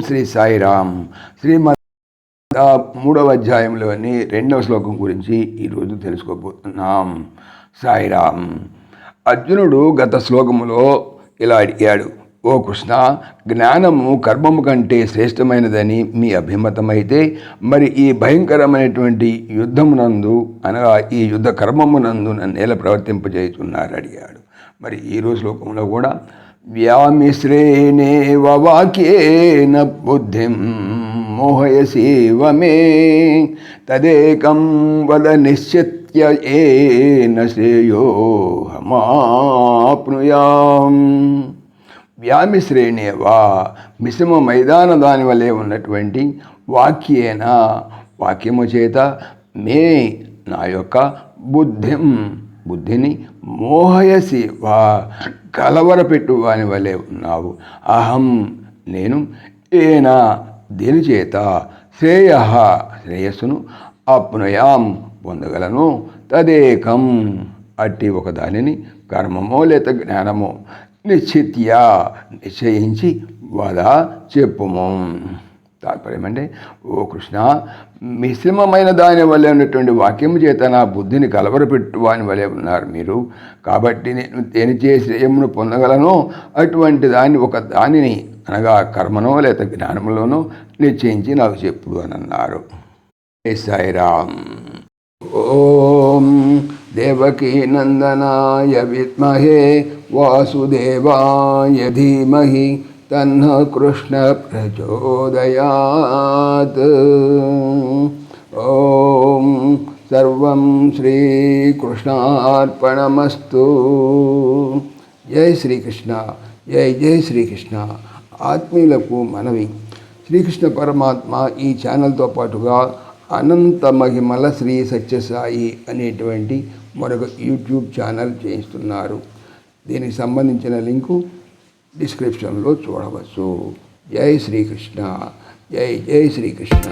శ్రీ సాయిరామ్. శ్రీమద్ మూడవ అధ్యాయంలోని 2వ శ్లోకం గురించి ఈరోజు తెలుసుకోబోతున్నాం. సాయిరామ్. అర్జునుడు గత శ్లోకములో ఇలా అడిగాడు, ఓ కృష్ణ, జ్ఞానము కర్మము కంటే శ్రేష్టమైనదని మీ అభిమతమైతే మరి ఈ భయంకరమైనటువంటి యుద్ధమునందు అనగా ఈ యుద్ధ కర్మమునందు నన్ను ఎలా ప్రవర్తింపజేస్తున్నారు అడిగాడు. మరి ఈరోజు శ్లోకంలో కూడా వ్యామిశ్రేణేవ వాక్యేన బుద్ధిం మోహయసీవ మే తదేకం వద నిశ్చిత్య ఏన శ్రేయోహమాప్నుయాం. వ్యామిశ్రేణేవా, మిశ్రమ మైదాన దాని వలె ఉన్నటువంటి వాక్యేన, వాక్యము చేత, మే నా యొక్క బుద్ధిని మోహయసి వా, కలవరపెట్టు వాని వలె ఉన్నావు. అహం నేను, ఏనా దీని చేత, శ్రేయస్సును ఆప్నుయాం పొందగలను, తదేకం అట్టి ఒక దానిని, కర్మమో లేక జ్ఞానమో, నిశ్చయించి వద చెప్పుము. తాత్పర్యం అంటే, ఓ కృష్ణ, మిశ్రమమైన దాని వల్లే ఉన్నటువంటి వాక్యము చేత నా బుద్ధిని కలవరపెట్టు వాని వలె ఉన్నారు మీరు. కాబట్టి నేను దేనిచే శ్రేయమును పొందగలను అటువంటి ఒక దానిని అనగా కర్మనో లేక జ్ఞానములోనో నిశ్చయించి నాకు చెప్పుడు అని అన్నారు. సాయిరామ్. ఓం దేవకీ నందనాయ విద్మహే వాసుదేవాయ ధీమహి తన్నః కృష్ణ ప్రచోదయాత్. ఓం సర్వం శ్రీకృష్ణార్పణమస్తు. జై శ్రీకృష్ణ. జై జై శ్రీకృష్ణ. ఆత్మీయులకు మనవి, శ్రీకృష్ణ పరమాత్మ ఈ ఛానల్తో పాటుగా అనంత మహిమల శ్రీ సత్యసాయి అనేటువంటి మరొక యూట్యూబ్ ఛానల్ చేయిస్తున్నారు. దీనికి సంబంధించిన లింకు డిస్క్రిప్షన్లో చూడవచ్చు. జై శ్రీకృష్ణ. జై జై శ్రీకృష్ణ.